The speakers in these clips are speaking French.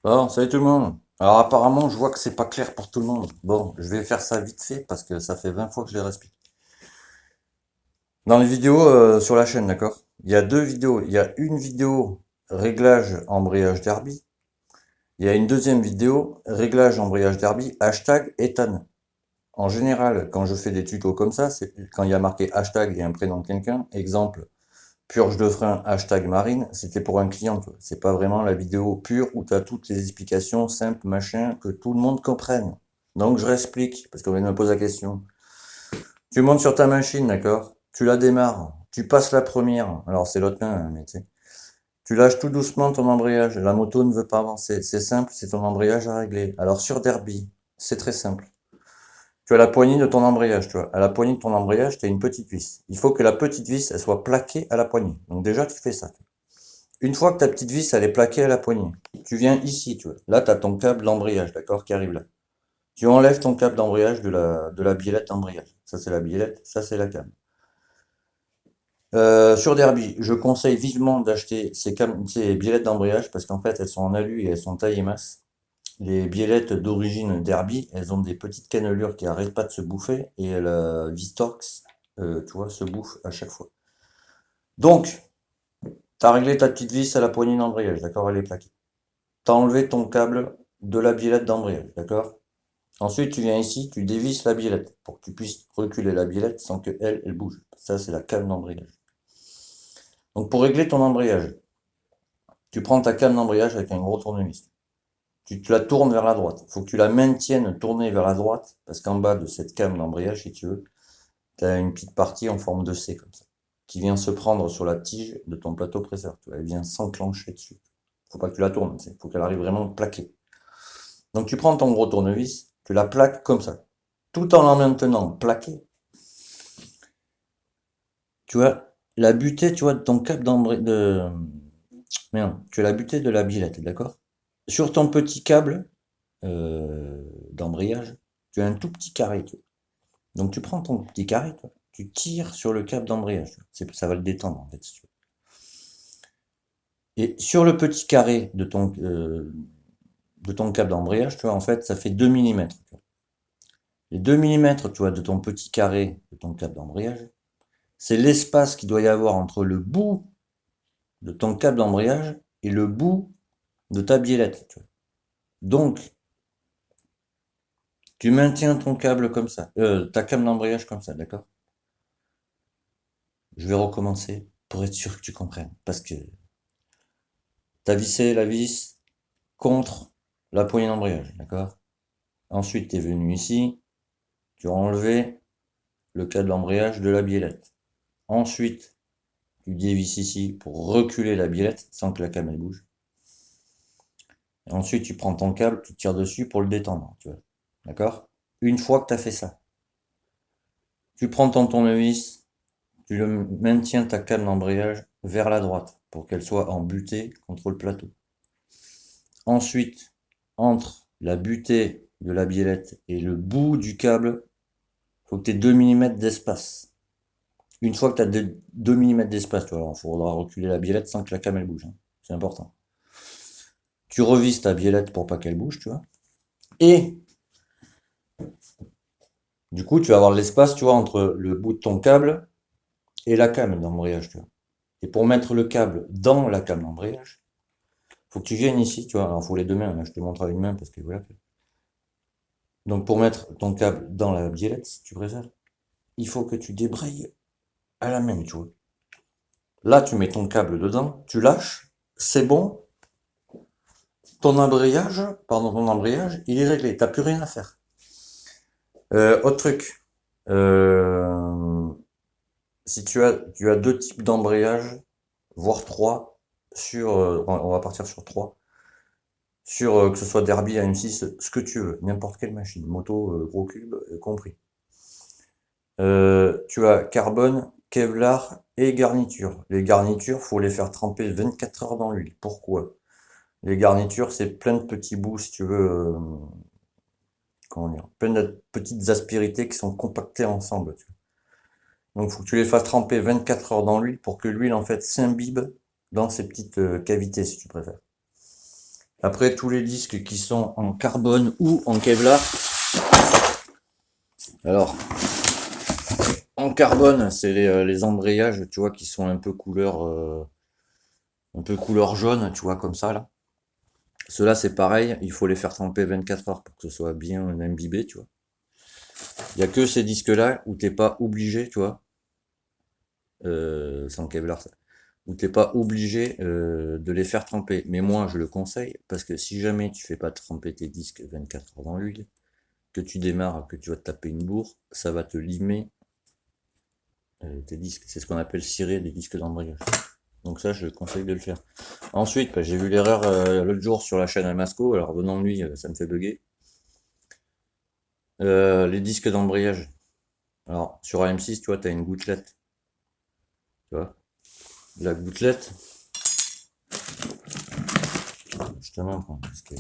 Bon, salut tout le monde. Alors apparemment, je vois que c'est pas clair pour tout le monde. Bon, je vais faire ça vite fait parce que ça fait 20 fois que je les explique. Dans les vidéos sur la chaîne, d'accord? Il y a deux vidéos. Il y a une vidéo réglage embrayage derby. Il y a une deuxième vidéo réglage embrayage derby hashtag Ethan. En général, quand je fais des tutos comme ça, c'est quand il y a marqué hashtag et un prénom de quelqu'un. Exemple, purge de frein hashtag Marine, c'était pour un client, tu vois. C'est pas vraiment la vidéo pure où tu as toutes les explications simples, machin, que tout le monde comprenne. Donc je réexplique, parce qu'on vient de me poser la question. Tu montes sur ta machine, d'accord? Tu la démarres, tu passes la première, alors c'est l'autre main, hein, mais tu sais. Tu lâches tout doucement ton embrayage, la moto ne veut pas avancer. C'est simple, c'est ton embrayage à régler. Alors sur Derby, c'est très simple. Tu as la poignée de ton embrayage, tu vois. À la poignée de ton embrayage, tu as une petite vis. Il faut que la petite vis, elle soit plaquée à la poignée. Donc déjà, tu fais ça. Une fois que ta petite vis, elle est plaquée à la poignée, tu viens ici, tu vois. Là, tu as ton câble d'embrayage, d'accord, qui arrive là. Tu enlèves ton câble d'embrayage de la biellette d'embrayage. Ça, c'est la biellette, ça, c'est la câble. Sur Derby, je conseille vivement d'acheter ces biellettes d'embrayage parce qu'en fait, elles sont en alu et elles sont taille et masse. Les biellettes d'origine Derby, elles ont des petites cannelures qui arrêtent pas de se bouffer et la Vistorx, tu vois, se bouffe à chaque fois. Donc, tu as réglé ta petite vis à la poignée d'embrayage, d'accord, elle est plaquée. Tu as enlevé ton câble de la biellette d'embrayage, d'accord? Ensuite, tu viens ici, tu dévisses la biellette pour que tu puisses reculer la biellette sans que elle bouge. Ça, c'est la came d'embrayage. Donc, pour régler ton embrayage, tu prends ta came d'embrayage avec un gros tournevis. Tu te la tournes vers la droite. Il faut que tu la maintiennes tournée vers la droite parce qu'en bas de cette came d'embrayage, si tu veux, tu as une petite partie en forme de C comme ça qui vient se prendre sur la tige de ton plateau presseur. Elle vient s'enclencher dessus. Faut pas que tu la tournes, il faut qu'elle arrive vraiment plaquée. Donc tu prends ton gros tournevis, tu la plaques comme ça. Tout en la maintenant plaquée, tu vois, la butée, tu vois, de ton câble de... Merde, tu as la butée de la biellette, d'accord? Sur ton petit câble d'embrayage, tu as un tout petit carré, tu vois. Donc tu prends ton petit carré, toi, tu tires sur le câble d'embrayage. Ça va le détendre, en fait, si tu veux. Et sur le petit carré de ton câble d'embrayage, tu vois, en fait, ça fait 2 millimètres. Les 2 millimètres, tu vois, de ton petit carré de ton câble d'embrayage, c'est l'espace qu'il doit y avoir entre le bout de ton câble d'embrayage et le bout de ta biellette. Tu vois. Donc, tu maintiens ton câble comme ça, ta câble d'embrayage comme ça, d'accord? Je vais recommencer pour être sûr que tu comprennes. Parce que tu as vissé la vis contre la poignée d'embrayage, d'accord? Ensuite, tu es venu ici, tu as enlevé le câble d'embrayage de la biellette. Ensuite, tu dévisses ici pour reculer la biellette sans que la came elle bouge. Et ensuite, tu prends ton câble, tu tires dessus pour le détendre, tu vois. D'accord? Une fois que tu as fait ça, tu prends ton tournevis, tu le maintiens ta came d'embrayage vers la droite pour qu'elle soit en butée contre le plateau. Ensuite, entre la butée de la biellette et le bout du câble, il faut que tu aies 2 mm d'espace. Une fois que tu as 2 mm d'espace, tu vois, il faudra reculer la biellette sans que la came elle bouge, hein. C'est important. Tu revisses ta biellette pour pas qu'elle bouge, tu vois. Et du coup, tu vas avoir l'espace, tu vois, entre le bout de ton câble et la came d'embrayage, tu vois. Et pour mettre le câble dans la came d'embrayage, faut que tu viennes ici, tu vois. Alors, il faut les deux mains, là, je te montre avec une main parce que voilà. Donc, pour mettre ton câble dans la biellette, si tu préfères, il faut que tu débrayes à la main, tu vois. Là, tu mets ton câble dedans, tu lâches, c'est bon, ton embrayage, il est réglé, t'as plus rien à faire. Autre truc, euh, si tu as deux types d'embrayage, voire trois, on va partir sur trois, sur que ce soit Derby, AM6, ce que tu veux, n'importe quelle machine, moto, gros cube, compris. Tu as carbone, Kevlar et garniture. Les garnitures, faut les faire tremper 24 heures dans l'huile. Pourquoi? Les garnitures, c'est plein de petits bouts, si tu veux, comment dire, plein de petites aspérités qui sont compactées ensemble. Tu vois. Donc, il faut que tu les fasses tremper 24 heures dans l'huile pour que l'huile, en fait, s'imbibe dans ces petites cavités, si tu préfères. Après, tous les disques qui sont en carbone ou en Kevlar. Alors, en carbone, c'est les embrayages, tu vois, qui sont un peu couleur jaune, tu vois, comme ça, là. Ceux-là, c'est pareil, il faut les faire tremper 24 heures pour que ce soit bien imbibé, tu vois. Il y a que ces disques-là où t'es pas obligé, tu vois, c'est en Kevlar, ça, où t'es pas obligé de les faire tremper. Mais moi, je le conseille, parce que si jamais tu fais pas tremper tes disques 24 heures dans l'huile, que tu démarres, que tu vas te taper une bourre, ça va te limer tes disques. C'est ce qu'on appelle cirer des disques d'embrayage. Donc ça, je conseille de le faire. Ensuite, bah, j'ai vu l'erreur l'autre jour sur la chaîne Amasco, alors venant de lui, ça me fait bugger. Les disques d'embrayage. Alors, sur AM6, tu vois, tu as une gouttelette. Tu vois, la gouttelette, je te montre, hein, parce que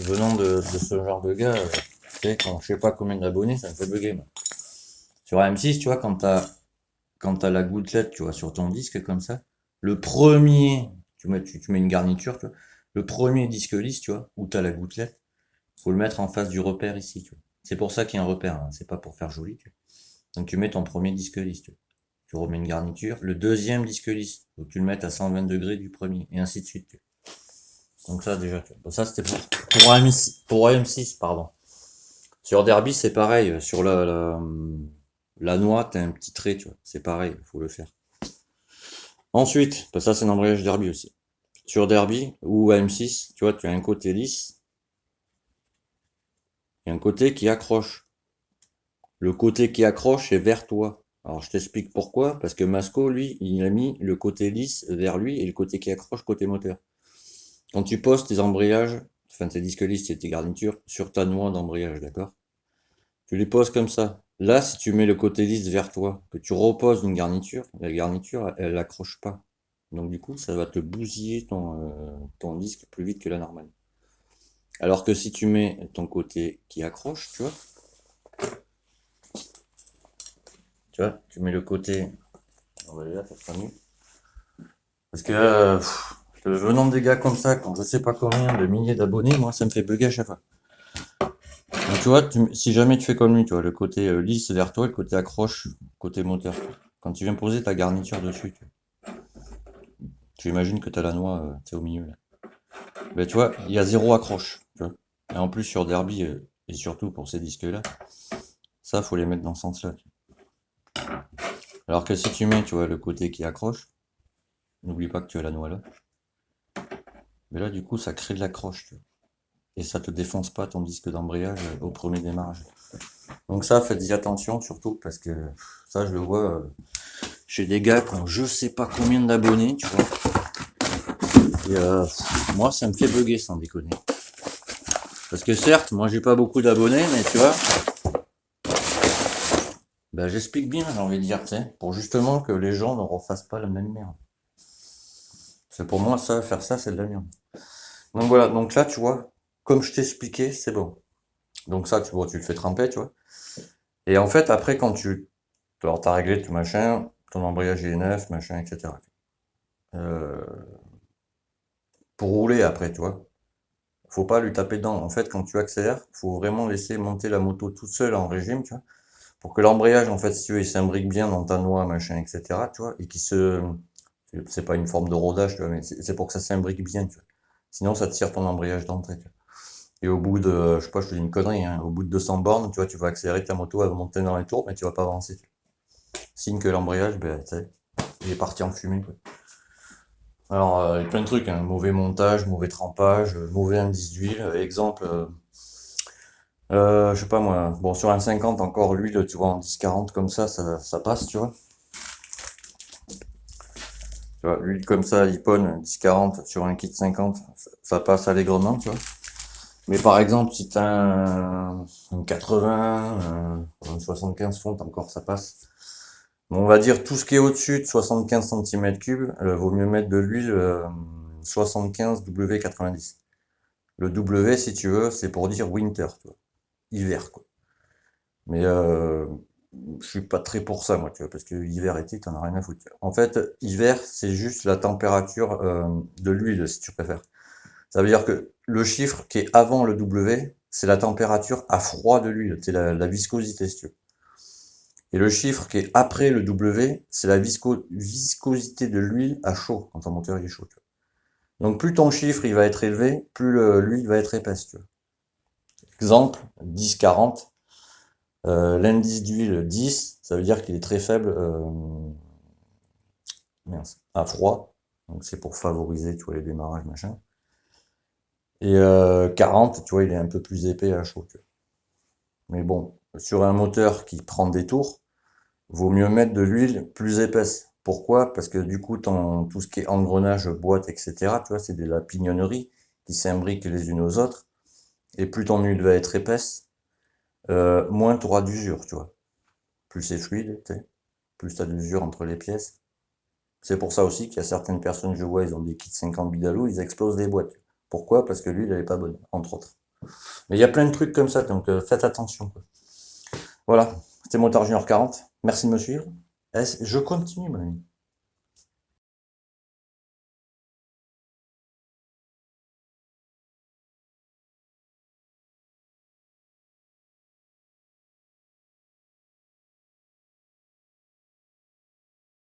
venant de ce genre de gars, tu sais, quand je sais pas combien d'abonnés, ça me fait bugger, moi. Sur AM6, tu vois, quand t'as la gouttelette, tu vois, sur ton disque comme ça, le premier, tu mets une garniture, tu vois, le premier disque lisse, tu vois, où t'as la gouttelette, faut le mettre en face du repère ici, tu vois. C'est pour ça qu'il y a un repère, hein, c'est pas pour faire joli, tu vois. Donc tu mets ton premier disque lisse, tu vois. Tu remets une garniture, le deuxième disque lisse, faut que tu le mettes à 120 degrés du premier, et ainsi de suite, tu vois. Donc ça déjà, tu vois. Bon, ça c'était pour AM6, pardon. Sur Derby, c'est pareil, sur la noix, t'as un petit trait, tu vois, c'est pareil, faut le faire. Ensuite, bah ça c'est l'embrayage Derby aussi. Sur Derby ou AM6, tu vois, tu as un côté lisse et un côté qui accroche. Le côté qui accroche est vers toi. Alors je t'explique pourquoi, parce que Masco, lui, il a mis le côté lisse vers lui et le côté qui accroche côté moteur. Quand tu poses tes embrayages, enfin tes disques lisses et tes garnitures, sur ta noix d'embrayage, d'accord? Tu les poses comme ça. Là, si tu mets le côté lisse vers toi, que tu reposes une garniture, la garniture, elle accroche pas. Donc du coup, ça va te bousiller ton disque plus vite que la normale. Alors que si tu mets ton côté qui accroche, tu mets le côté, on va là, ça sera mieux. Parce que venant des gars comme ça, quand je sais pas combien de milliers d'abonnés, moi ça me fait bugger à chaque fois. Donc tu vois, si jamais tu fais comme lui, tu vois, le côté lisse vers toi, le côté accroche, côté moteur. Quand tu viens poser ta garniture dessus, tu imagines que tu as la noix au milieu là. Ben, tu vois, il y a zéro accroche. Tu vois. Et en plus sur Derby, et surtout pour ces disques-là, ça faut les mettre dans ce sens-là. Alors que si tu mets, tu vois, le côté qui accroche, n'oublie pas que tu as la noix là. Mais là, du coup, ça crée de l'accroche, tu vois. Et ça te défonce pas ton disque d'embrayage au premier démarrage. Donc ça, faites-y attention surtout parce que ça, je le vois chez des gars qui ont je sais pas combien d'abonnés, tu vois. Et moi, ça me fait bugger sans déconner. Parce que certes, moi, j'ai pas beaucoup d'abonnés, mais tu vois, bah, j'explique bien, j'ai envie de dire, tu sais, pour justement que les gens ne refassent pas la même merde. C'est pour moi, ça, faire ça, c'est de la merde. Donc voilà, donc là, tu vois, comme je t'expliquais, c'est bon. Donc ça, tu vois, tu le fais tremper, tu vois. Et en fait, après, alors t'as réglé tout machin, ton embrayage est neuf, machin, etc. Euh, pour rouler après, tu vois, faut pas lui taper dedans. En fait, quand tu accélères, faut vraiment laisser monter la moto toute seule en régime, tu vois, pour que l'embrayage, en fait, si tu veux, il s'imbrique bien dans ta noix, machin, etc., tu vois, et c'est pas une forme de rodage, tu vois, mais c'est pour que ça s'imbrique bien, tu vois. Sinon, ça te tire ton embrayage d'entrée, tu vois. Et au bout de, je sais pas, je te dis une connerie, hein, au bout de 200 bornes, tu vois, tu vas accélérer ta moto, elle va monter dans les tours, mais tu vas pas avancer, tu vois. Signe que l'embrayage, ben, tu sais, il est parti en fumée, quoi. Alors, il y a plein de trucs, hein, mauvais montage, mauvais trempage, mauvais indice d'huile. Exemple, je sais pas moi, bon, sur un 50, encore l'huile, tu vois, en 10-40 comme ça passe, tu vois. Tu vois, l'huile comme ça, Lipone, 10-40 sur un kit 50, ça passe allègrement, tu vois. Mais par exemple, si t'as un 80, un 75 fontes, encore ça passe. Bon, on va dire tout ce qui est au-dessus de 75 cm3, vaut mieux mettre de l'huile 75 W90. Le W, si tu veux, c'est pour dire winter, tu vois. Hiver, quoi. Mais je suis pas très pour ça, moi, tu vois, parce que hiver, été, t'en as rien à foutre. En fait, hiver, c'est juste la température de l'huile, si tu préfères. Ça veut dire que le chiffre qui est avant le W, c'est la température à froid de l'huile, c'est la viscosité, si tu veux. Et le chiffre qui est après le W, c'est la viscosité de l'huile à chaud, quand ton moteur est chaud. Tu vois. Donc plus ton chiffre il va être élevé, plus l'huile va être épaisse. Tu vois. Exemple, 10-40. L'indice d'huile 10, ça veut dire qu'il est très faible à froid. Donc c'est pour favoriser, tu vois, les démarrages, machin. Et 40, tu vois, il est un peu plus épais à chaud. Tu vois. Mais bon, sur un moteur qui prend des tours, vaut mieux mettre de l'huile plus épaisse. Pourquoi? Parce que du coup, tout ce qui est engrenage, boîte, etc., tu vois, c'est de la pignonnerie qui s'imbriquent les unes aux autres. Et plus ton huile va être épaisse, moins tu auras d'usure, tu vois. Plus c'est fluide, tu sais, plus tu as d'usure entre les pièces. C'est pour ça aussi qu'il y a certaines personnes, je vois, ils ont des kits 50 bidalou, ils explosent des boîtes. Pourquoi? Parce que l'huile, elle est pas bonne, entre autres. Mais il y a plein de trucs comme ça, donc faites attention. Quoi. Voilà, c'était Motard Junior 40. Merci de me suivre. Je continue, mon ami.